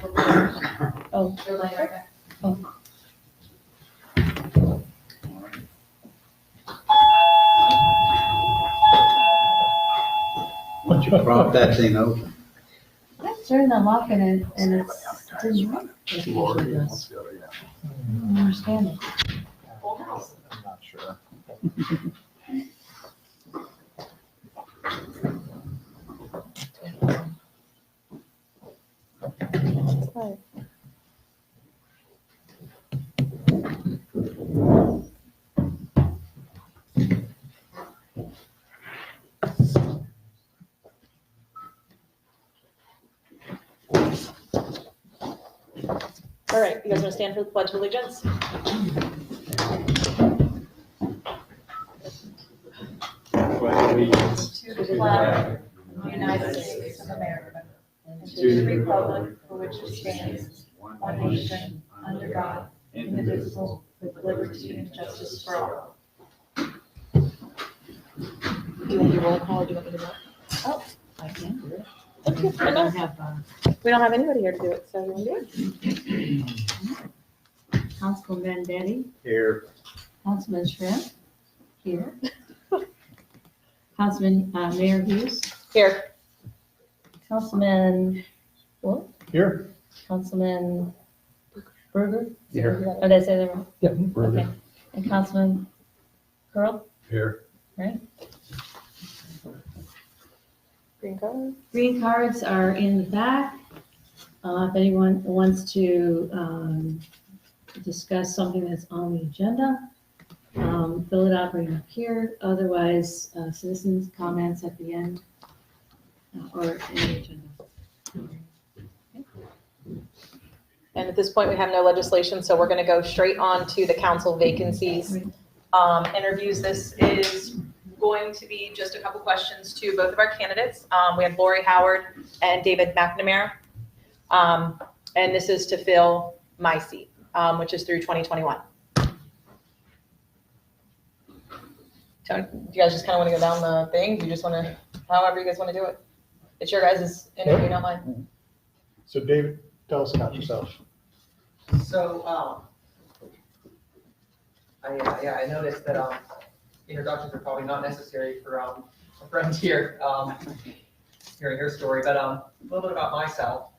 Oh. They're laying right there. Why don't you prop that thing open? I turned them off and it's didn't work. Like it usually does. I don't understand it. I'm not sure. All right, you guys want to stand for the Pledge of Allegiance? To the flag of the United States of America, and to the republic for which it stands, one nation, under God, indivisible, with liberty and justice for all. Do you want to do roll call or do you want me to do it? Oh, I can't do it. Okay, I I don't know. have, We don't have anybody here to do it, so you want to do it? Councilman Vendetti, Here. Councilman Shrimp, here. Councilman, Mayor Hughes, Here. Councilman, what? Here? Councilman Berger? Here. Oh, did I say that wrong? Yeah. Okay. And Councilman Curl, Here. right? Green card. Green cards are in the back. If anyone wants to discuss something that's on the agenda, fill it out right up here. Otherwise, citizens' comments at the end or in the agenda. And at this point, we have no legislation, so we're going to go straight on to the council vacancies. Interviews. This is going to be just a couple questions to both of our candidates. We have Lori Howard and David McNamara. And this is to fill my seat, which is through 2021. Tony, do you guys just kind of want to go down the thing? Do you just want to, however you guys want to do it? It's your guys' interview, not mine. So David, tell us about yourself. So, I noticed that, introductions are probably not necessary for, a friend here, hearing her story, but, a little bit about myself.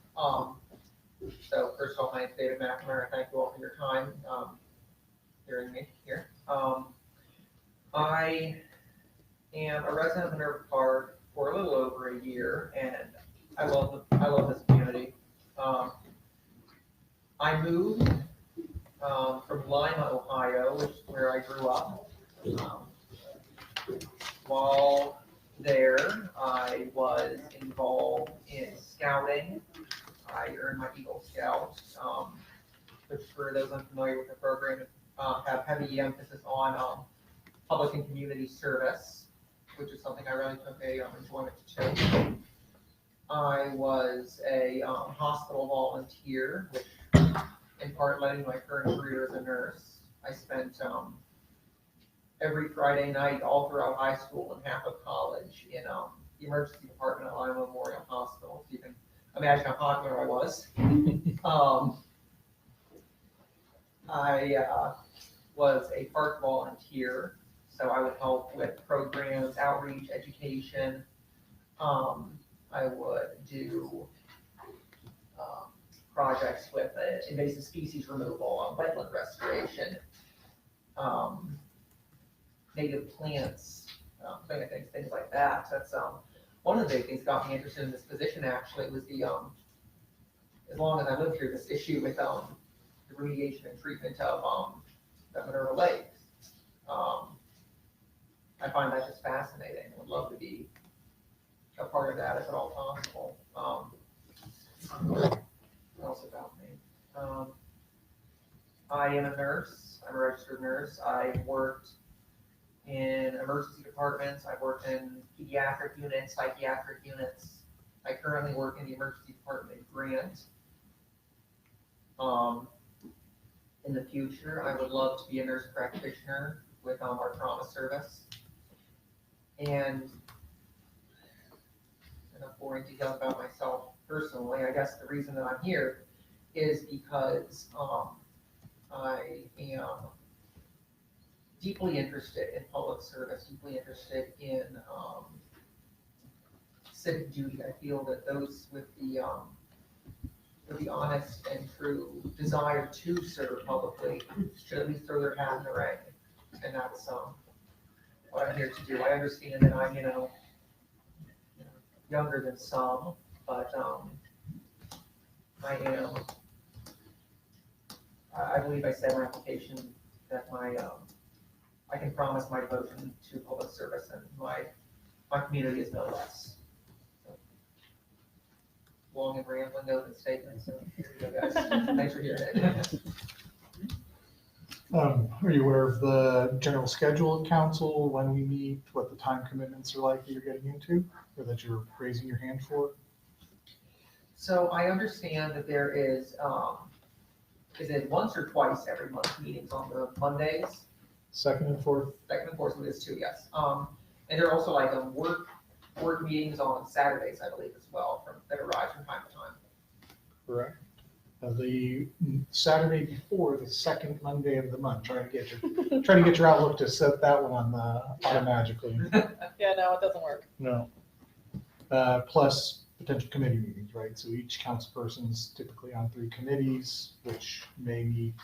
So first of all, my name's David McNamara. Thank you all for your time, hearing me here. I am a resident of Minerva Park for a little over a year, and I love this community. I moved from Lima, Ohio, which is where I grew up. While there, I was involved in scouting. I earned my Eagle Scout, which for those unfamiliar with the program, have heavy emphasis on public and community service, which is something I really took a enjoyment to. I was a hospital volunteer, which in part led into my current career as a nurse. I spent every Friday night all throughout high school and half of college in the emergency department at Lima Memorial Hospital. So you can imagine how popular I was. I was a park volunteer, so I would help with programs, outreach, education. I would do projects with invasive species removal, wetland restoration, native plants, things like that. That's one of the big things that got me interested in this position. Actually, was the as long as I lived here, this issue with the remediation and treatment of the Minerva Lake. I find that just fascinating. I would love to be a part of that if at all possible. What else about me? I am a nurse. I'm a registered nurse. I've worked in emergency departments. I've worked in pediatric units, psychiatric units. I currently work in the emergency department at Grant. In the future, I would love to be a nurse practitioner with our trauma service. And enough boring details about myself personally. I guess the reason that I'm here is because, I am deeply interested in public service, deeply interested in, civic duty. I feel that those with the honest and true desire to serve publicly should at least throw their hat in the ring. And that's, what I'm here to do. I understand that I'm, younger than some, but, I believe I said in my application that I can promise my devotion to public service, and my community is no less. So, long and rambling open statement, so here you go, guys. Thanks for hearing it. Are you aware of the general schedule of council, when we meet, what the time commitments are like that you're getting into, or that you're raising your hand for? So I understand that there is it once or twice every month meetings on the Mondays? Second and fourth? Second and fourth, it is too, yes. And there are also like work meetings on Saturdays, I believe, as well, that arise from time to time. Correct. The Saturday before the second Monday of the month, trying to get your Outlook to set that one on automatically. Yeah, no, it doesn't work. No. Plus potential committee meetings, right? So each council person's typically on 3 committees, which may meet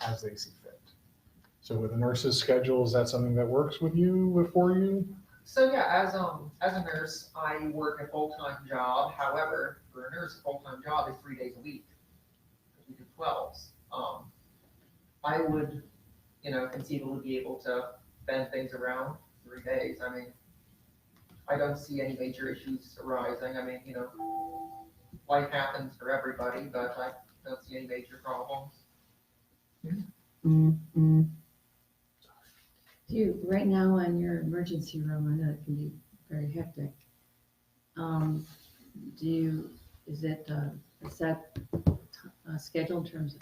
as they see fit. So with a nurse's schedule, is that something that works with you, for you? So yeah, as a nurse, I work a full-time job. However, for a nurse, a full-time job is 3 days a week. We do 12s. I would, conceivably be able to bend things around 3 days. I mean, I don't see any major issues arising. I mean, life happens for everybody, but I don't see any major problems. Do you, right now on your emergency room, I know it can be very hectic. Is it a set schedule in terms of,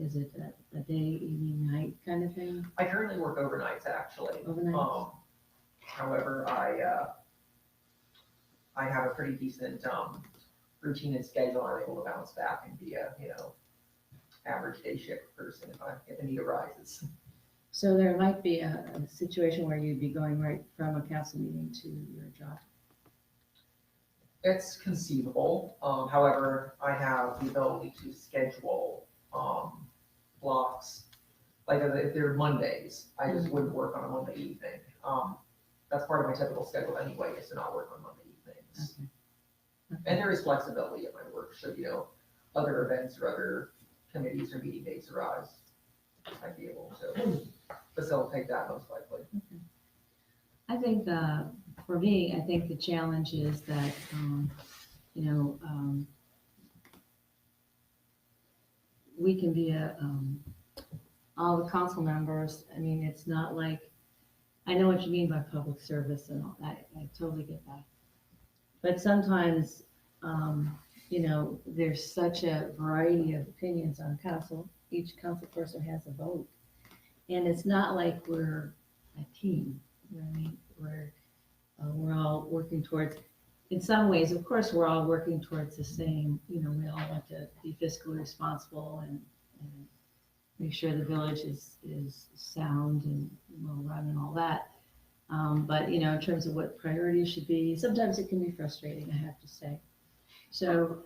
is it a day, evening, night kind of thing? I currently work overnights, actually. Overnight? However, I have a pretty decent routine and schedule. I'm able to bounce back and be a average day shift person if the need arises. So there might be a situation where you'd be going right from a council meeting to your job. It's conceivable. However, I have the ability to schedule blocks. Like if they're Mondays, I just wouldn't work on a Monday evening. That's part of my typical schedule anyway, is to not work on Monday evenings. Okay. And there is flexibility at my work, so other events or other committees or meeting dates arise, I'd be able to facilitate that most likely. Okay. I think, for me, I think the challenge is that, we can be all the council members, I mean, it's not like, I know what you mean by public service and all that, I totally get that. But sometimes, there's such a variety of opinions on council, each council person has a vote. And it's not like we're a team, you know what I mean? We're all working towards, in some ways, of course, we're all working towards the same, we all want to be fiscally responsible and make sure the village is sound and well run and all that. But, in terms of what priorities should be, sometimes it can be frustrating, I have to say. So,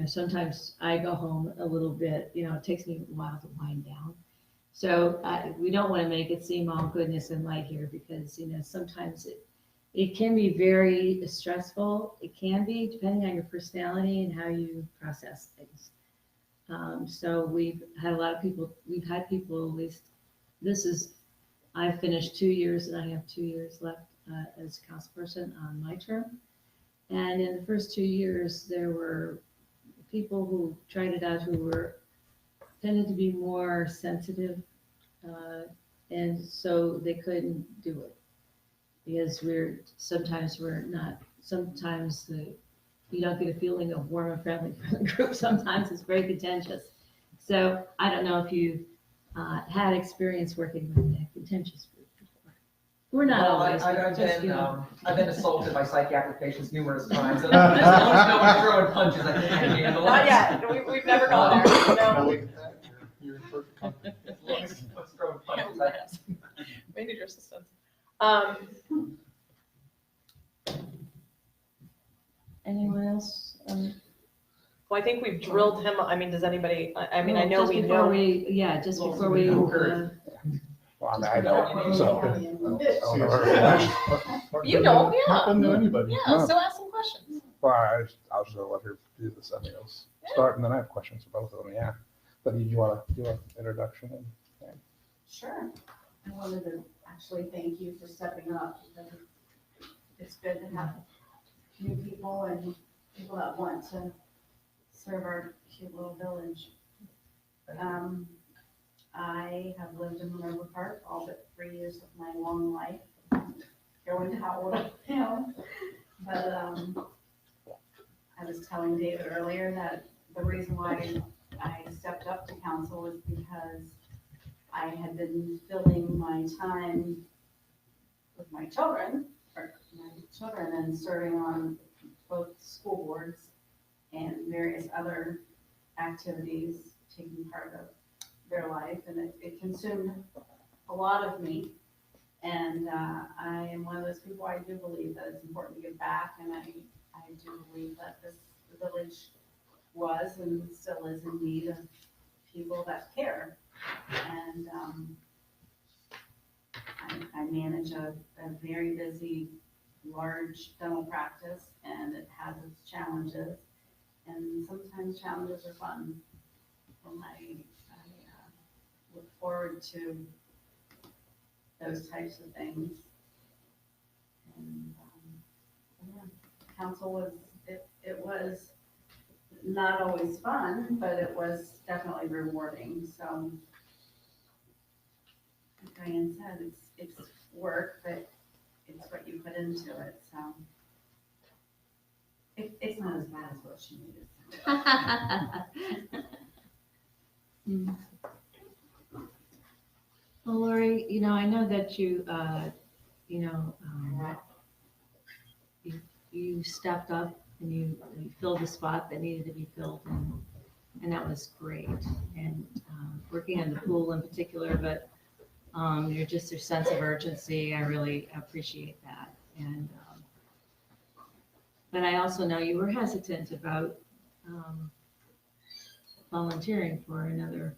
sometimes I go home a little bit, it takes me a while to wind down. So we don't want to make it seem all goodness and light here because, sometimes it can be very stressful. It can be, depending on your personality and how you process things. So we've had people, at least, I've finished 2 years and I have 2 years left as a councilperson on my term. And in the first 2 years, there were people who tried it out who tended to be more sensitive, and so they couldn't do it. Because sometimes you don't get a feeling of warm and friendly from the group. Sometimes it's very contentious. So I don't know if you've had experience working with a contentious group before. We're not Well, always, I've but just, been, you know. I've been assaulted by psychiatric patients numerous times, and as long as no one's throwing punches, I think I can handle it. Not yet, we've never gone there, Now no. look at that, you're in perfect company. As long as no one's throwing punches, We need your assistance. Anyone else? Well, I think we've drilled him, I mean, does anybody, I mean, I know Just we before know. Yeah, just Well, before we, no hurt. Well, I mean, I don't, so. You don't, yeah. Happen to anybody. Yeah, so ask some questions. Well, I was just gonna let her do this, I mean, let's start, and then I have questions for both of them, yeah. But did you wanna do an introduction? Sure. I wanted to actually thank you for stepping up, because it's good to have new people and people that want to serve our cute little village. I have lived in Minerva Park all but 3 years of my long life, going to how old I am. But I was telling David earlier that the reason why I stepped up to council was because I had been filling my time with my children, and serving on both school boards and various other activities, taking part of their life, and it consumed a lot of me. And I am one of those people, I do believe that it's important to give back, and I do believe that this village was and still is in need of people that care. And I manage a very busy, large dental practice, and it has its challenges, and sometimes challenges are fun. And I look forward to those types of things. And yeah, council was, it was not always fun, but it was definitely rewarding. So like Diane said, it's work, but it's what you put into it. So it's not as bad as what she made it sound. Well, Lori, I know that you, you stepped up and you filled the spot that needed to be filled, and that was great. And working in the pool in particular, but your sense of urgency, I really appreciate that. And but I also know you were hesitant about volunteering for another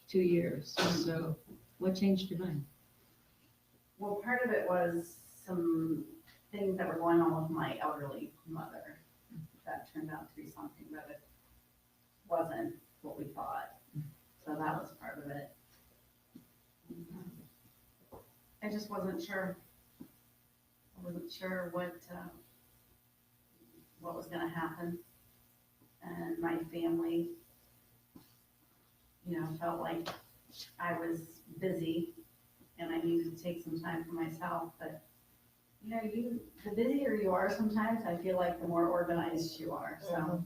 2 years. So what changed your mind? Well, part of it was some things that were going on with my elderly mother that turned out to be something that it wasn't what we thought. So that was part of it. I just wasn't sure. I wasn't sure what was going to happen. And my family, felt like I was busy and I needed to take some time for myself. But, the busier you are sometimes, I feel like the more organized you are. So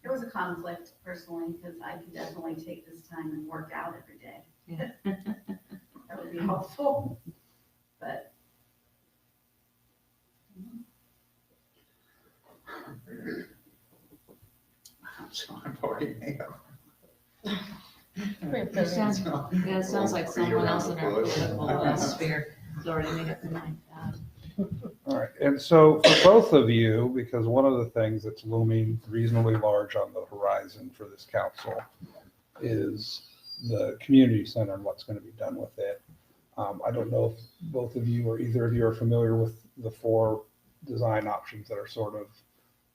it was a conflict personally, because I could definitely take this time and work out every day. Yeah. That would be helpful. But So I'm already made up. It sounds like someone else in our political sphere has already made up their mind. All right, and so for both of you, because one of the things that's looming reasonably large on the horizon for this council is the community center and what's going to be done with it. I don't know if both of you or either of you are familiar with the 4 design options that are sort of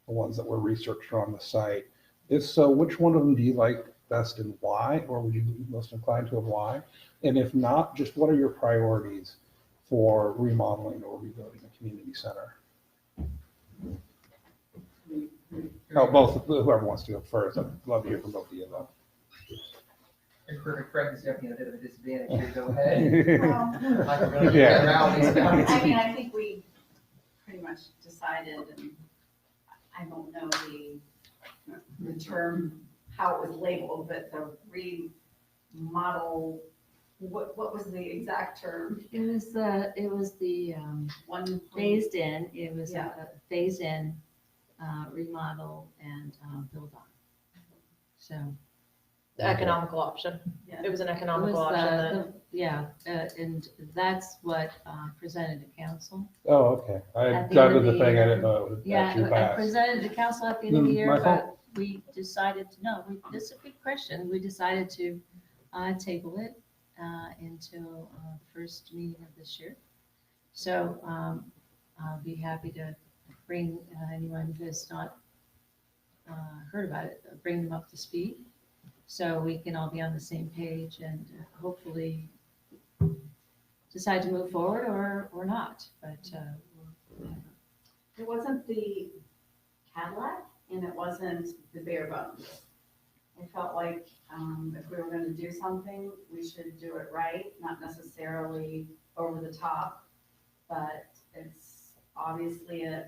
the ones that were researched on the site. If so, which one of them do you like best and why, or would you be most inclined to, and why? And if not, just what are your priorities for remodeling or rebuilding a community center? Oh, both, whoever wants to go first. I'd love to hear from both of you though. In perfect pregnancy, I'm a bit of a disadvantage here, go ahead. well, I can really Yeah. get around these guys. I think we pretty much decided, and I don't know the term, how it was labeled, but the remodel What was the exact term? It was the One phased in, it was Yeah. a phased in, remodel and, build on. So. The economical option. Yeah. It was an It was economical option that. Yeah, and that's what, presented to council. Oh, okay. I At the got end to of the the thing, I year. didn't know it would Yeah, actually I pass. presented to council at the end of the year, My fault. but we decided, this is a good question, we decided to, table it, until, the first meeting of this year. So, I'll be happy to bring, anyone who has not, heard about it, bring them up to speed. So we can all be on the same page and hopefully decide to move forward or not, but, It wasn't the Cadillac and it wasn't the bare bones. I felt like if we were going to do something, we should do it right, not necessarily over the top, but it's obviously a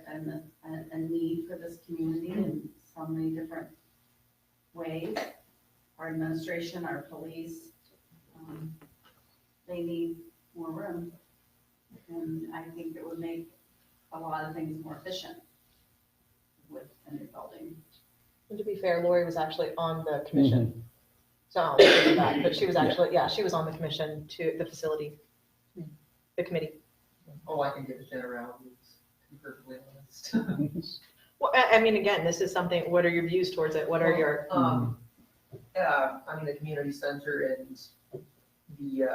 need for this community in so many different ways. Our administration, our police, they need more room. And I think it would make a lot of things more efficient with a new building. And to be fair, Lori was actually on the commission. So I'll give her that, but she was actually, yeah, she was on the commission to the facility, the committee. All I can give is generalities, to be perfectly honest. Well, I mean, again, this is something, what are your views towards it? What are your, I mean, the community center and the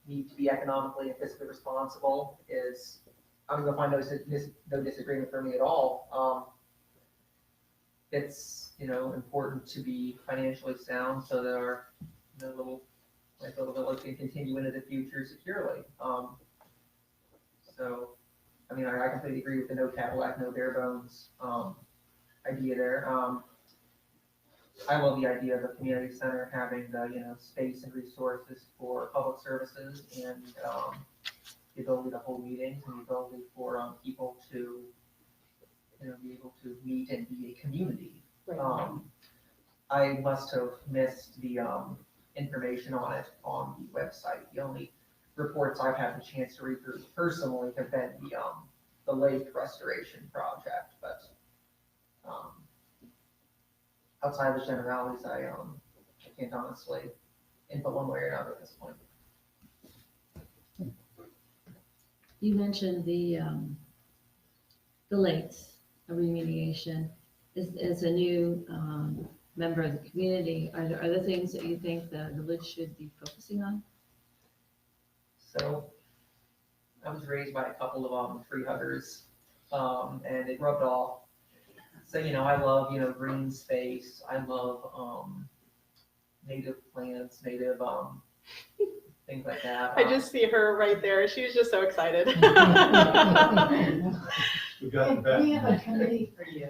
need to be economically and fiscally responsible is, I'm gonna find no disagreement for me at all. It's, important to be financially sound so that our, little village can continue into the future securely. So, I mean, I completely agree with the no Cadillac, no bare bones, idea there. I love the idea of a community center having the, space and resources for public services and, the ability to hold meetings and the ability for, people to, be able to meet and be a community. I must have missed the, information on it on the website. The only reports I've had the chance to read through personally have been the lake restoration project, but, outside of the generalities, I can't honestly input one way or another at this point. you mentioned the lakes remediation. As a new, member of the community, are there things that you think the village should be focusing on? So I was raised by a couple of tree huggers, and it rubbed off. So, I love, green space. I love native plants, native things like that. I just see her right there. She was just so excited. We got the best. We have a committee for you.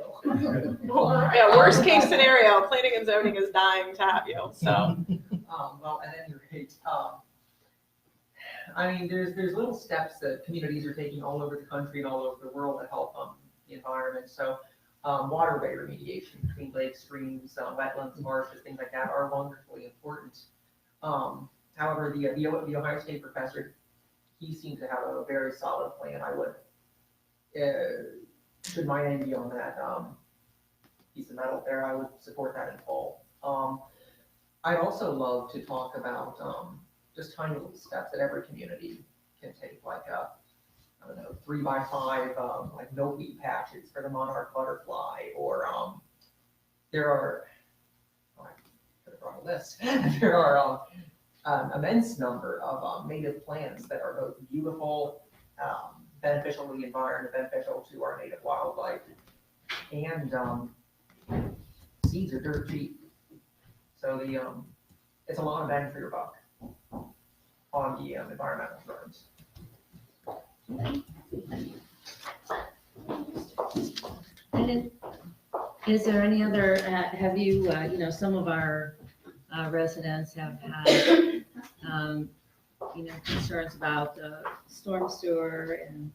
Yeah, worst case scenario, planning and zoning is dying to have you, so. Well, at any rate, I mean, there's little steps that communities are taking all over the country and all over the world to help the environment. So waterway remediation between lakes, streams, wetlands, marshes, things like that are wonderfully important. However, the Ohio State professor, he seems to have a very solid plan. I would, should my name be on that piece of metal there, I would support that in full. I'd also love to talk about just tiny little steps that every community can take, like I don't know, 3x5 like milkweed patches for the monarch butterfly, or there are, I could have brought a list. There are immense number of native plants that are both beautiful, beneficial to the environment, beneficial to our native wildlife, and seeds are dirt cheap. So it's a lot of bang for your buck on the environmental front. And is there any other, have you, some of our residents have had, concerns about storm sewer and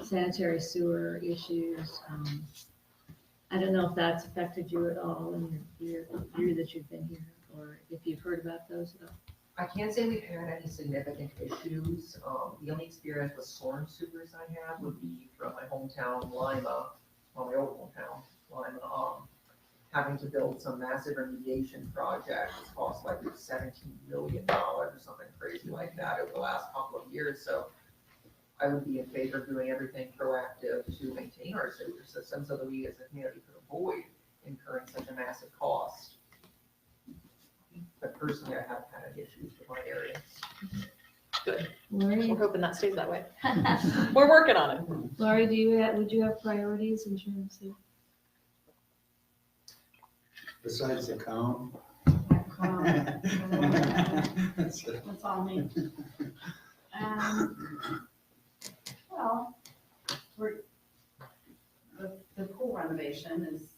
sanitary sewer issues. I don't know if that's affected you at all in your year that you've been here. or if you've heard about those at all. I can't say we've had any significant issues. The only experience with storm sewers I have would be from my hometown Lima, well, my old hometown Lima, having to build some massive remediation project. It's cost like $17 million or something crazy like that over the last couple of years. So I would be in favor of doing everything proactive to maintain our sewer system so that we as a community could avoid incurring such a massive cost. But personally, I haven't had any issues with my area. Lori, We're hoping that stays that way. We're working on it. Lori, would you have priorities in terms of? Besides the count. That's all me. Well, the pool renovation is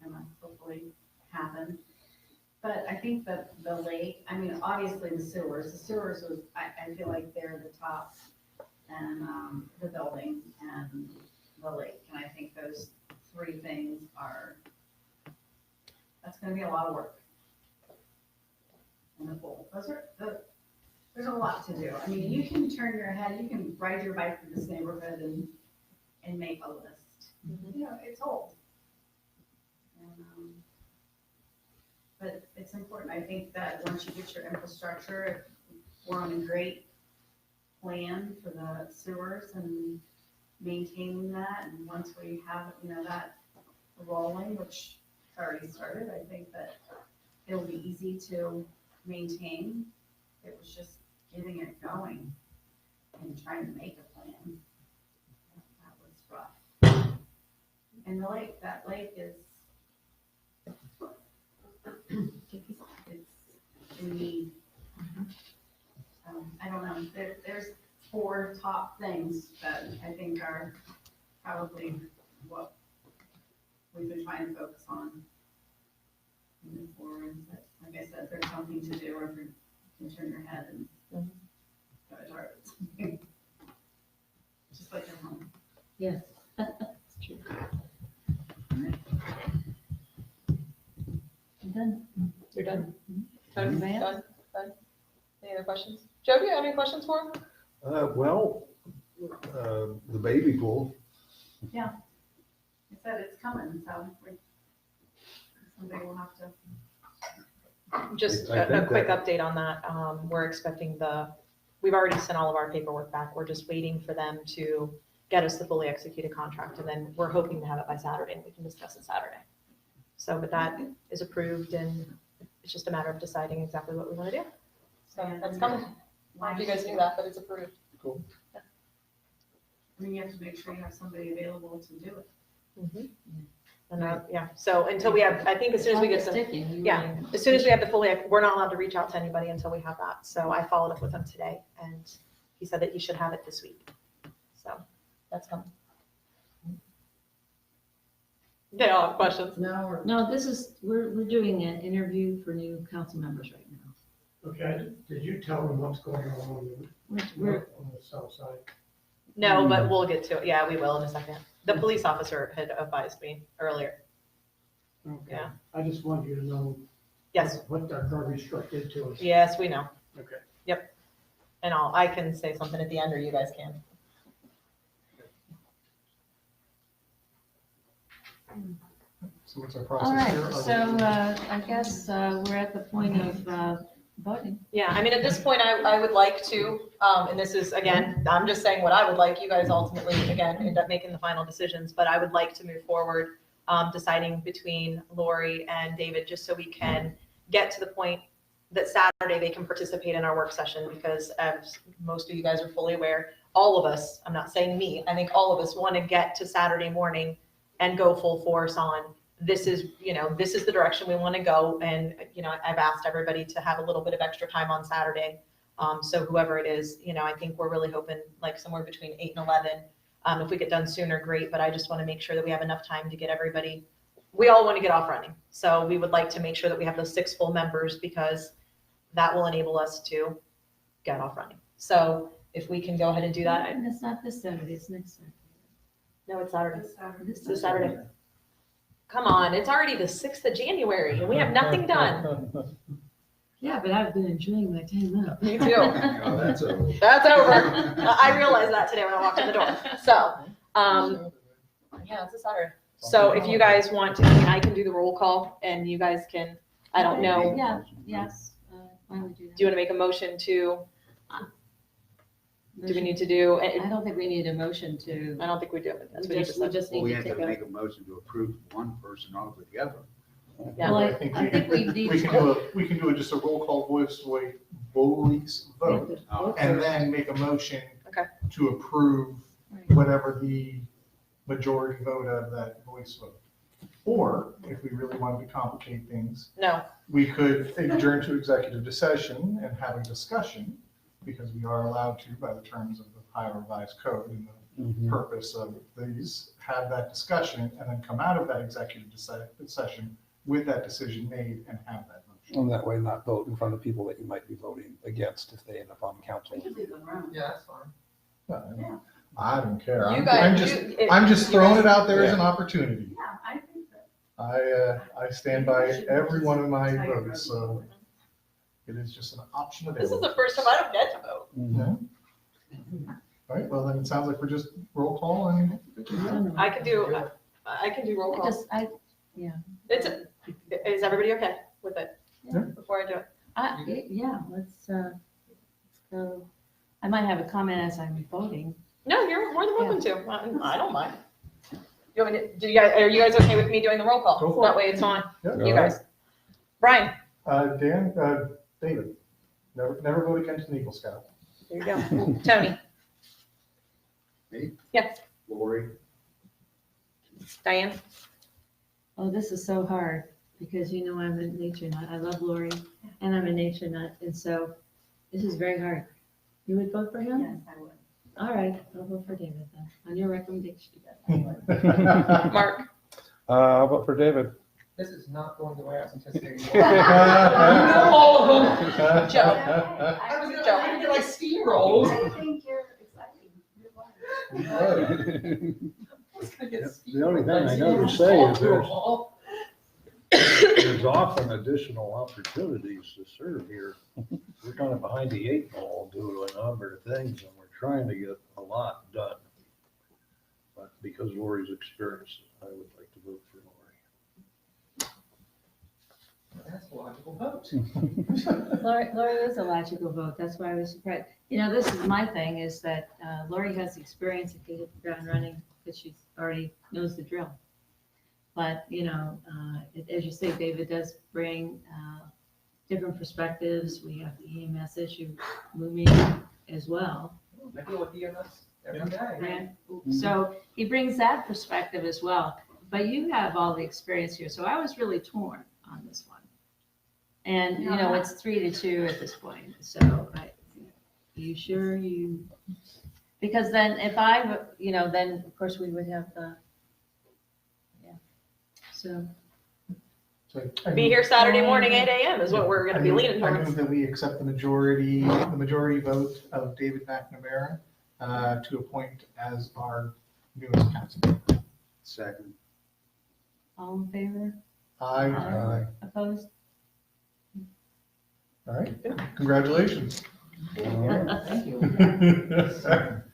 gonna hopefully happen. But I think that the lake, I mean, obviously the sewers was, I feel like they're the top, and, the building and the lake. And I think those three things that's gonna be a lot of work. And the pool, there's a lot to do. I mean, you can turn your head, you can ride your bike through this neighborhood and make a list. You know, it's old. And, but it's important. I think that once you get your infrastructure, we're on a great plan for the sewers and maintaining that. And once we have, that rolling, which already started, I think that it'll be easy to maintain. It was just getting it going and trying to make a plan. That was rough. And that lake is, we need, I don't know, there's 4 top things that I think are probably what we've been trying to focus on moving forward. But like I said, there's something to do, or if you can turn your head and go to Target. Just like at home. Yes, that's true. I'm done. You're done? Done. Done? Any other questions? Joe, do you have any questions for him? The baby pool. I said it's coming, so someday we'll have to. Just I a think quick that- update on that. We're expecting we've already sent all of our paperwork back. We're just waiting for them to get us the fully executed contract, and then we're hoping to have it by Saturday, and we can discuss it Saturday. So, but that is approved, and it's just a matter of deciding exactly what we want to do. So that's coming. I don't know if you guys knew that, but it's approved. Cool. Yeah. I mean, you have to make sure you have somebody available to do it. And so until we have, I think as soon as we get some, Sticking, yeah, as soon as we have the fully, we're not allowed to reach out to anybody until we have that. So I followed up with him today, and he said that he should have it this week. So that's coming. They all have questions. No, we're doing an interview for new council members right now. Okay, did you tell them what's going on We're, on the south side? No, but we'll get to it. Yeah, we will in a second. The police officer had advised me earlier. Okay. Yeah. I just wanted you to know Yes, what our garbage truck did to us. yes, we know. Okay. And I can say something at the end, or you guys can. So what's our all process here? right, Are so we- I guess we're at the point of voting. Yeah, I mean, at this point, I would like to, and this is, again, I'm just saying what I would like. You guys ultimately, again, end up making the final decisions, but I would like to move forward, deciding between Lori and David, just so we can get to the point that Saturday they can participate in our work session, because as most of you guys are fully aware, all of us, I'm not saying me, I think all of us want to get to Saturday morning and go full force on, this is the direction we want to go. And, I've asked everybody to have a little bit of extra time on Saturday. So whoever it is, I think we're really hoping like somewhere between 8 and 11. If we get done sooner, great, but I just want to make sure that we have enough time to get everybody, we all want to get off running. So we would like to make sure that we have those 6 full members, because that will enable us to get off running. So if we can go ahead and do that. And it's not this Saturday, it's next Saturday. No, it's Saturday. This Saturday. This It's Saturday. Come on, it's already the 6th of January and we have nothing done. Yeah, but I've been enjoying my time off. Me too. Oh, that's a. That's over. I realized that today when I walked in the door. So, yeah, it's a Saturday. So if you guys want to, I can do the roll call and you guys can, I don't know. Yeah, yes. Why don't we do Do you want to make a motion to, that? do we need to do, I don't think we need a motion to. I don't think we do. That's We what you just, just we said. just Well, need we to have to take a. make a motion to approve one person altogether. Yeah. Well, I think we can do just a roll call voice vote, and then make a motion Okay. to approve Right. whatever the majority vote of that voice vote. Or if we really wanted to complicate things, No, we could adjourn to executive session and have a discussion, because we are allowed to by the terms of the Ohio Revised Code and the purpose of these, have that discussion and then come out of that executive session with that decision made and have that motion. And that way not vote in front of people that you might be voting against if they end up on council. Yeah, that's fine. I don't care. you guys. I'm just throwing it out there as an opportunity. Yeah, I think that. I stand by every one of my votes, so it is just an option This is available. the first time I don't get to vote. Yeah. All right, well, then it sounds like we're just roll call and. I can do roll I call. just, Is everybody okay with it? Yeah. Before I do it? yeah, let's go. I might have a comment as I'm voting. No, you're more than welcome to. I don't mind. You want me to, are you guys okay with me doing the roll call? Go for That it. way it's on, Yeah. you guys. Brian, Dan, David, never vote against an Eagle Scout. there you go. Tony, Me? Yes. Lori? Diane, Oh, this is so hard, because you know I'm a nature nut. I love Lori, and I'm a nature nut, and so this is very hard. You would vote for him? Yes, I would. All right, I'll vote for David then, on your recommendation. Mark, How about for David? This is not going the way I was anticipating. Joe. I was gonna get like steamrolled. I think you're exciting. You're right. The only thing I know to say is there's often additional opportunities to serve here. We're kind of behind the 8 ball due to a number of things, and we're trying to get a lot done. But because Lori's experienced it, I would like to vote for Lori. That's a logical vote. Lori is a logical vote, that's why I was surprised. You know, this is my thing, is that Lori has the experience and can hit the ground running, because she already knows the drill. But, you know, as you say, David does bring different perspectives. We have the EMS issue looming as well. I deal with EMS every day. Right? So he brings that perspective as well. But you have all the experience here, so I was really torn on this one. And, you know, it's 3-2 at this point, so you sure you, because then if I, you know, then of course we would have the, yeah, so. be here Saturday morning, 8 a.m. is what we're gonna be leaning I towards. move that we accept the majority vote of David McNamara to appoint as our newest council. Second. All in favor? Aye. Opposed? All right, congratulations. Thank you.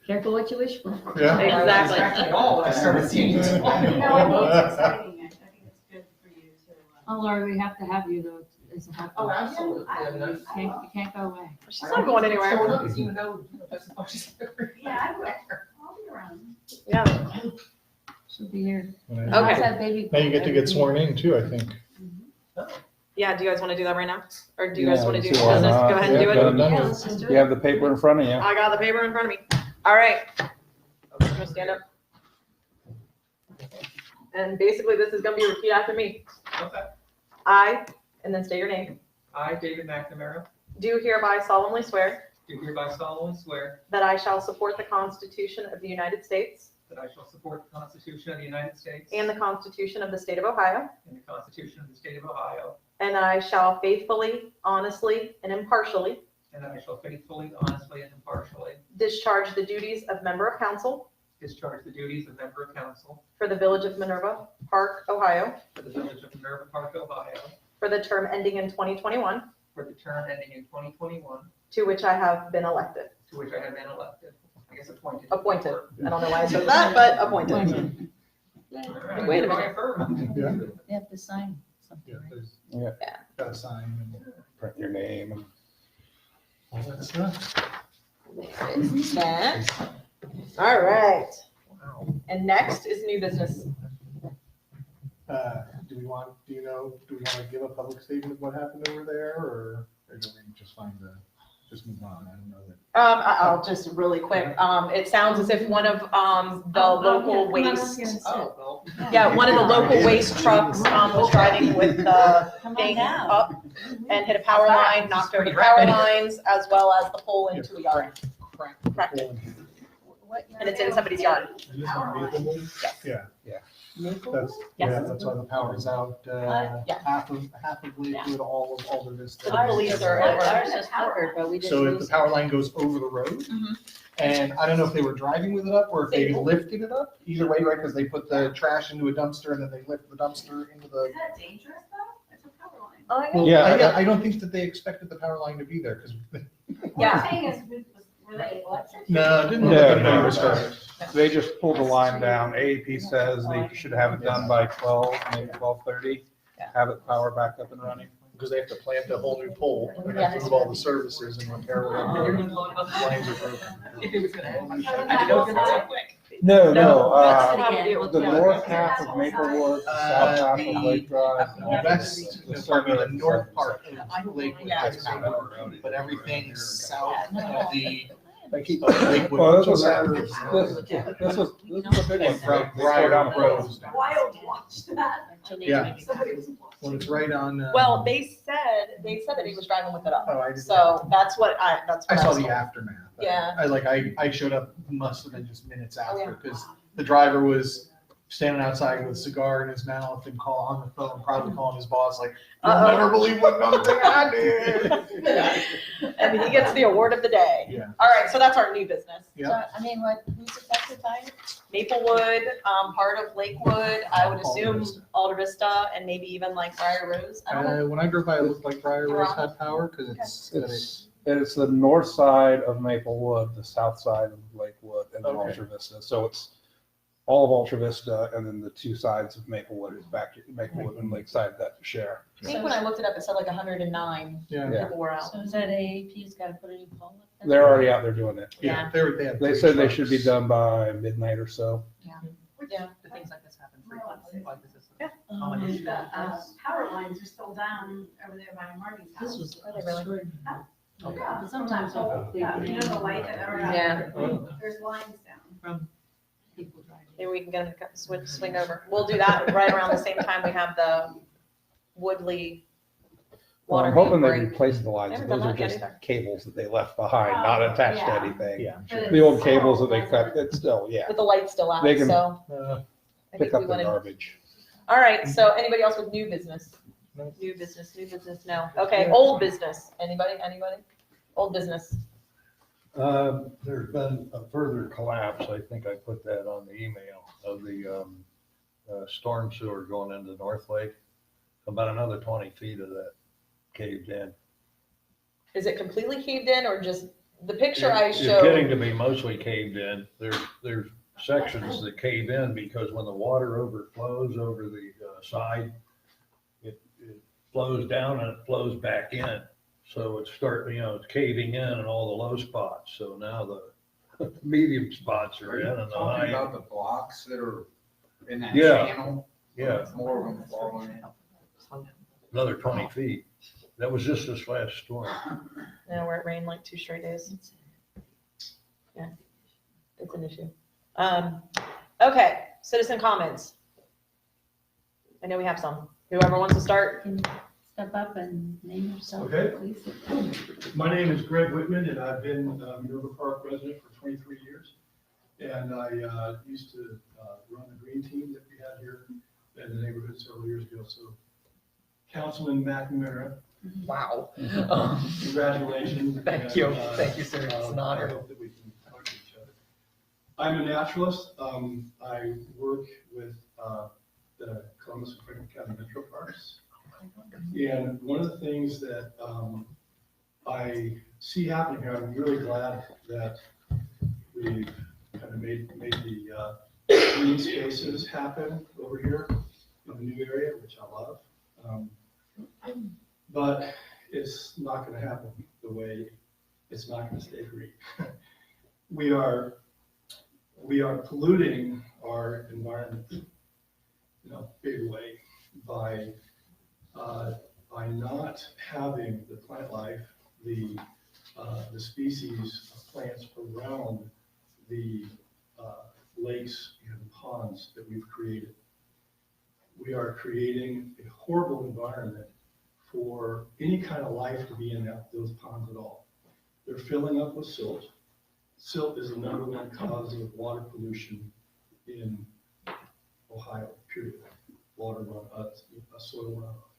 Careful what you wish for. Yeah. Exactly. Actually, all when I started seeing it. No, I think it's exciting. I think it's good for you to. Oh, Laura, we have to have you though, as a hot. Oh, absolutely. I- I mean, You can't go away. She's not going anywhere. So look, even though, that's as much as. Yeah, I would. I'll be around. Yeah, She'll be here. Okay. How's that baby? Now you get to get sworn in too, I think. yeah, do you guys wanna do that right now? Or do you guys Yeah, wanna do let's business? do it. Go ahead and do Yeah, it. done. Yeah, let's just do You it. have the paper in front of you. I got the paper in front of me. All right. I'm gonna stand up. And basically, this is gonna be repeat after me. Okay. I, and then state your name, I, David McNamara, do hereby solemnly swear do hereby solemnly swear that I shall support the Constitution of the United States that I shall support the Constitution of the United States and the Constitution of the State of Ohio, and the Constitution of the State of Ohio, and I shall faithfully, honestly, and impartially and that I shall faithfully, honestly, and impartially discharge the duties of member of council discharge the duties of member of council for the Village of Minerva Park, Ohio, for the Village of Minerva Park, Ohio, for the term ending in 2021, for the term ending in 2021, to which I have been elected. to which I have been elected, I guess appointed. Appointed. I don't know why I said that, but appointed. All right, Wait a hereby minute. affirm. Yeah, They have to sign yeah, something, right? there's. Yeah. Gotta sign and Print your name and all that stuff. There is that. All right. Wow. And next is new business. Do we want to give a public statement of what happened over there, or do we just just move on? I don't know that. I'll just really quick, it sounds as if one of, the local waste, Oh, well. yeah, one of the local waste trucks, was driving with the Come on thing down. up and hit a power line, knocked over the Pretty power rapid. lines, as well as the pole into a yard. Cracked it, What and it's in somebody's yard. Yeah. Yeah. Maplewood? Yeah, that's why the power is out, Yeah. half of Lakewood, all of Alder So the police are over. Ours is covered, but we didn't So if lose the it. power line goes over the road, Mhm. and I don't know if they were driving with it up or if they lifted it up, either way, right, because they put the trash into a dumpster and then they lift the dumpster into the. Is that dangerous though? It's a power line. Oh, Well, Yeah. I don't think that they expected the power line to be there, because, What I'm saying is, were they electric? no, it didn't No, look like no, they were started. they just pulled the line down. AAP says they should have it done by 12, maybe 12:30. Yeah. Have it power back up and running. Because they have to plant a whole new pole, and have to move all the services and repair whatever lines are broken. If it was gonna happen. I didn't know it was so quick. No, The the north half of Maplewood, the south half of Lake Drive. The west, the probably the southern north part Yeah. of Lakewood Yeah. has power, but everything south of the They keep. Lakewood. Well, this was a big one. From They tore down Briar the Road. poles. Wild to watch that. Yeah. Somebody was watching. When it's right on. Well, they said that he was driving with it up, Oh, I didn't. so that's what I I saw was the told. aftermath. Yeah. I showed up, must have been just minutes Oh, yeah. after, because the driver was standing outside with a cigar in his mouth and on the phone, probably calling his boss like, "You'll Uh-oh. never believe what dumb thing I did." And he gets the award of the day. Yeah. All right, so that's our new business. Yeah. So, I mean, who's affected by it? Maplewood, part of Lakewood, I would Alder assume Vista. Alder Vista, and maybe even like Briar Rose. I don't know. When I drove by, it looked like Briar Rose had power, because It's the north side of Maplewood, the south side of Lakewood, and then Okay. Ultra Vista. So it's all of Ultra Vista, and then the two sides of Maplewood is back, Maplewood and Lakeside that share. I think when I looked it up, it said like 109 Yeah. Yeah. people were out. So is that AAP's got to put a new pole up there? They're already out there doing it. Yeah, they had They three said they should be trucks. done by midnight or so. Yeah. The things like this happen frequently, like this is. Yeah. common issue. The power lines are still down over there by Marty's This house. was Are they really? extraordinary. Yeah. But sometimes they- You know the light that, Yeah. there's lines down. From people driving. Maybe we can get them to swing over. We'll do that right around the same time we have the Woodley Well, water I'm hoping they main break. replace the lines. Never Those done are that yet just either. cables that they left behind, not attached to Yeah. anything. Yeah. The old cables that they cut, it's still, yeah, With the light still out, They can- so I pick think up we the wanted. garbage. All right, so anybody else with new business? No. New business, no. Okay, old business. Anybody? Old business. There's been a further collapse, I think I put that on the email, of the storm sewer going into North Lake. About another 20 feet of that caved in. Is it completely caved in or just, the picture I It's getting showed? to be mostly caved in. There's sections that cave in because when the water overflows over the side, it flows down and it flows back in. So it's it's caving in all the low spots. So now the medium spots are in and the Talking high. about the blocks that are in that Yeah. channel? Yeah, More of them falling. another 20 feet. That was just this last storm. No, where it rained like 2 straight days. Yeah, it's an issue. Okay, citizen comments. I know we have some. Whoever wants to start. Can you step up and name yourself, Okay. please? My name is Greg Whitman, and I've been a Minerva Park resident for 23 years. And I used to run the green team that we had here in the neighborhood several years ago. So Councilman McNamara, Wow. congratulations. Thank you. And, Thank you, sir. It's an honor. I hope that we can talk to each other. I'm a naturalist. I work with the Columbus and Franklin County Metro Parks. And one of the things that I see happening here, I'm really glad that we've kind of made the green spaces happen over here in the new area, which I love. But it's not going to happen the way it's not going to stay green. We are polluting our environment in a big way by not having the plant life, the species of plants around the lakes and ponds that we've created. We are creating a horrible environment for any kind of life to be in those ponds at all. They're filling up with silt. Silt is the #1 cause of water pollution in Ohio, period. Water runoff, soil runoff.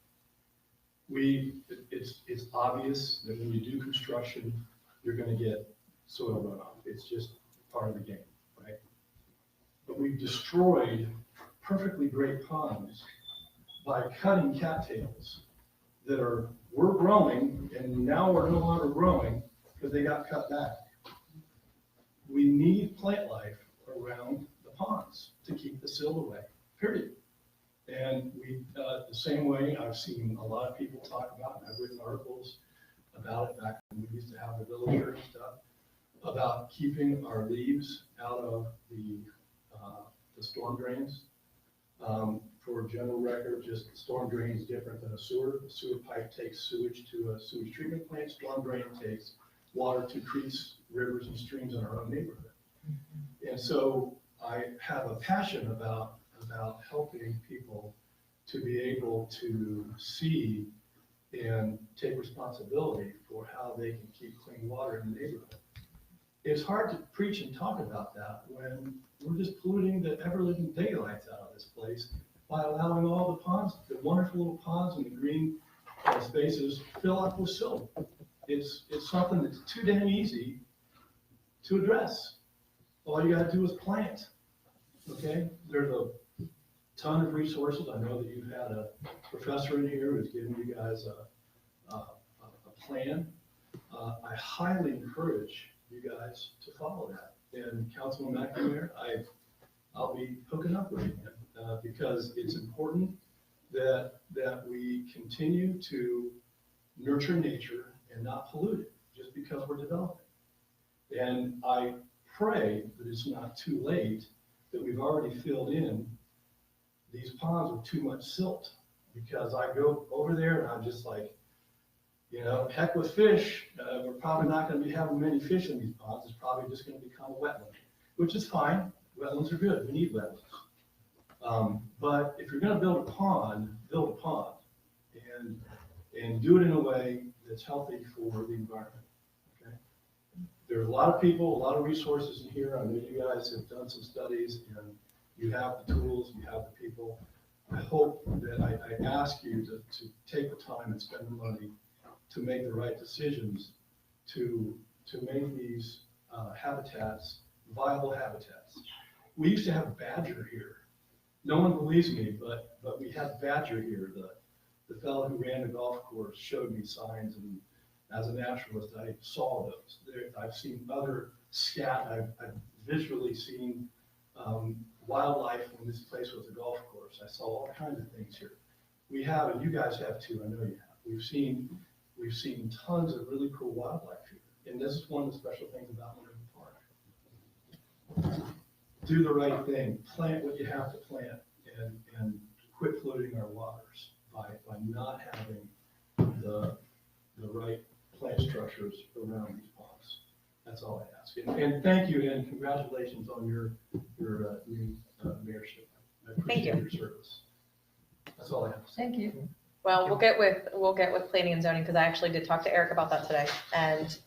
It's obvious that when you do construction, you're going to get soil runoff. It's just part of the game, right? But we've destroyed perfectly great ponds by cutting cattails that were growing and now are no longer growing because they got cut back. We need plant life around the ponds to keep the silt away, period. And the same way I've seen a lot of people talk about, and I've written articles about it back when we used to have the villager and stuff, about keeping our leaves out of the storm drains. For general record, just the storm drain is different than a sewer. A sewer pipe takes sewage to a sewage treatment plant. Storm drain takes water to creeks, rivers, and streams in our own neighborhood. And so I have a passion about helping people to be able to see and take responsibility for how they can keep clean water in the neighborhood. It's hard to preach and talk about that when we're just polluting the ever-living daylights out of this place by allowing all the ponds, the wonderful little ponds and the green spaces fill up with silt. It's something that's too damn easy to address. All you got to do is plant. Okay? There's a ton of resources. I know that you've had a professor in here who's given you guys a plan. I highly encourage you guys to follow that. And Councilman McNamara, I'll be hooking up with you because it's important that we continue to nurture nature and not pollute it just because we're developing. And I pray that it's not too late, that we've already filled in these ponds with too much silt, because I go over there and I'm just like, heck with fish. We're probably not going to be having many fish in these ponds. It's probably just going to become a wetland, which is fine. Wetlands are good. We need wetlands. But if you're going to build a pond and do it in a way that's healthy for the environment. Okay? There are a lot of people, a lot of resources in here. I know you guys have done some studies and you have the tools, you have the people. I hope that I ask you to take the time and spend the money to make the right decisions to make these habitats viable habitats. We used to have badger here. No one believes me, but we had badger here. The fellow who ran the golf course showed me signs, and as a naturalist, I saw those. I've seen other scat. I've visually seen wildlife when this place was a golf course. I saw all kinds of things here. We have, and you guys have too. I know you have. We've seen tons of really cool wildlife here, and this is one of the special things about Minerva Park. Do the right thing. Plant what you have to plant, and quit polluting our waters by not having the right plant structures around these ponds. That's all I ask. And thank you, and congratulations on your new mayorship. I appreciate your service. That's all I have. Thank you. Well, we'll get with planning and zoning, because I actually did talk to Eric about that today, and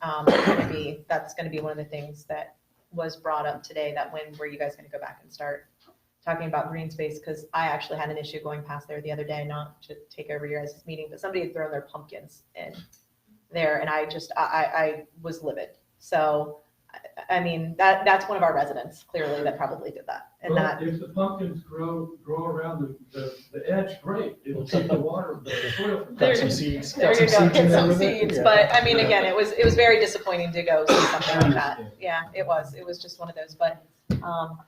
that's going to be one of the things that was brought up today. That when were you guys going to go back and start talking about green space? Because I actually had an issue going past there the other day, not to take over your guys' meeting, but somebody had thrown their pumpkins in there, and I was livid. So I mean, that's one of our residents, clearly, that probably did that. And Well, that, if the pumpkins grow around the edge, great, it'll keep the water, the soil from. There- Got some seeds. there got you go, seeds in get there some with it. seeds, Yeah. but I mean, again, it was very disappointing to go see something like that. Yeah, it was just one of those, but,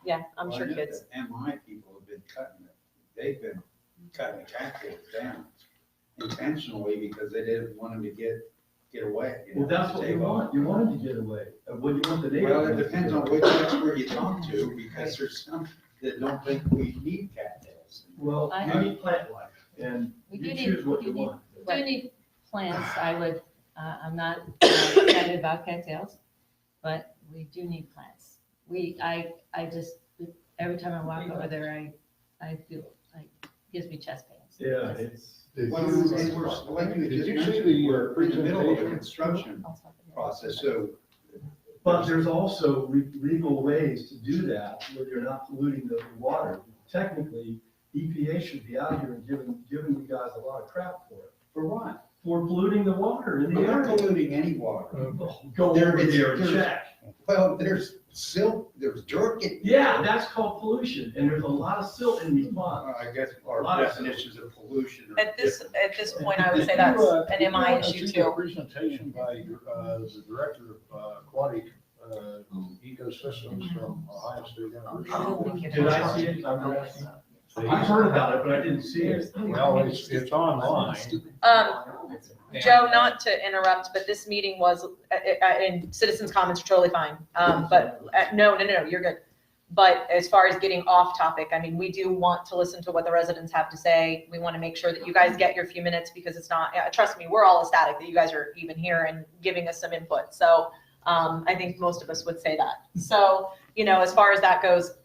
yeah, I'm sure kids. MI people have been cutting it. They've been cutting the cattails down intentionally because they didn't want them to get away. you Well, know, that's what take you off. want, you want them to get away, what you want the neighbor. Well, it depends on which expert you talk to, because there's some that don't think we need cattails. Well, I- you need plant life, and We do you need- choose what we you need- want. Do you need plants? I would, I'm not excited about cattails, but we do need plants. I just, every time I walk over there, I feel like, gives me chest pains. Yeah, it's. Well, and we're, like you Did just you see mentioned, the we're in the middle of a presentation? construction process, so. But there's also legal ways to do that where you're not polluting the water. Technically, EPA should be out here and giving you guys a lot of crap for it, For what? for polluting the water in the We're not area. polluting any water. Go There over is- there and there's- check. Well, there's silt, there's dirt. Yeah, that's called pollution, and there's a lot of silt in these ponds. I guess our Lot of definitions of pollution are At this different. point, I would say that's an MI issue A too. presentation by the director of aquatic ecosystems from Ohio State University. Did I see it? I heard about it, but I didn't see it. Well, it's online. Joe, not to interrupt, but this meeting was, and citizens' comments are totally fine. But no, you're good. But as far as getting off topic, I mean, we do want to listen to what the residents have to say. We want to make sure that you guys get your few minutes because it's not, trust me, we're all ecstatic that you guys are even here and giving us some input. So I think most of us would say that. So, as far as that goes,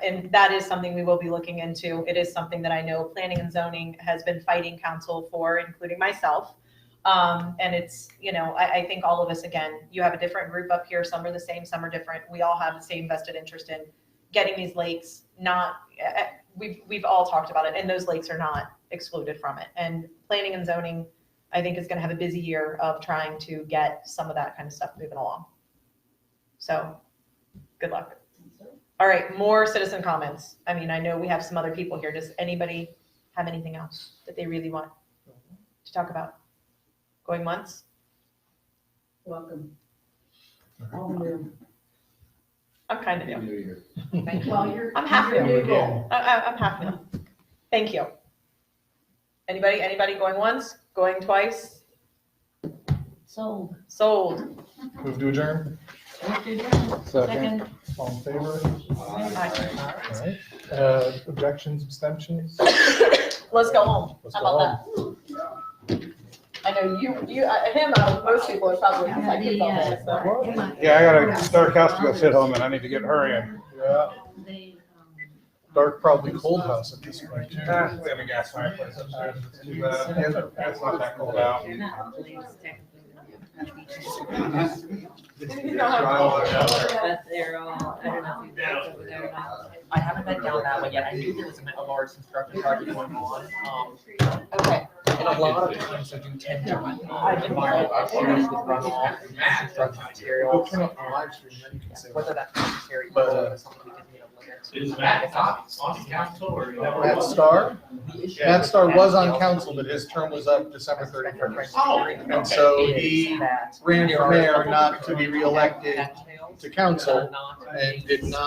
and that is something we will be looking into. It is something that I know planning and zoning has been fighting council for, including myself. And it's, I think all of us, again, you have a different group up here. Some are the same, some are different. We all have the same vested interest in getting these lakes we've all talked about it, and those lakes are not excluded from it. And planning and zoning, I think, is going to have a busy year of trying to get some of that kind of stuff moving along. So good luck. All right, more citizen comments. I mean, I know we have some other people here. Does anybody have anything else that they really want to talk about? Going once? Welcome. I'm kind of new. New Year. Thank you. Well, you're. I'm half new. you're new. I'm half new. Thank you. Anybody going once? Going twice? Sold. Sold. Move to adjourn. Second. All in favor? Aye. All right. Objections, abstentions? Let's go home. Let's How go about that? I know him, most people are probably like, kids all day, so. Yeah, I got a dark house to go sit home and I need to get hurrying. Yeah, They, dark, probably cold house at this point too. We have a gas fireplace upstairs. It's too bad. It's not that cold out. they're not related technically. But they're all, I don't know if you've looked over there or not. I haven't been down that way yet. I knew there was a large construction project going on. Okay. And a lot of times I do tend to run environmental issues with runoff, construction materials. Whether that's necessary or something we can, limit. Is Matt on council or? Matt Starr? Matt Starr was on council, but his term was up December 31st. Oh. And so he ran for mayor not to be reelected to council and did not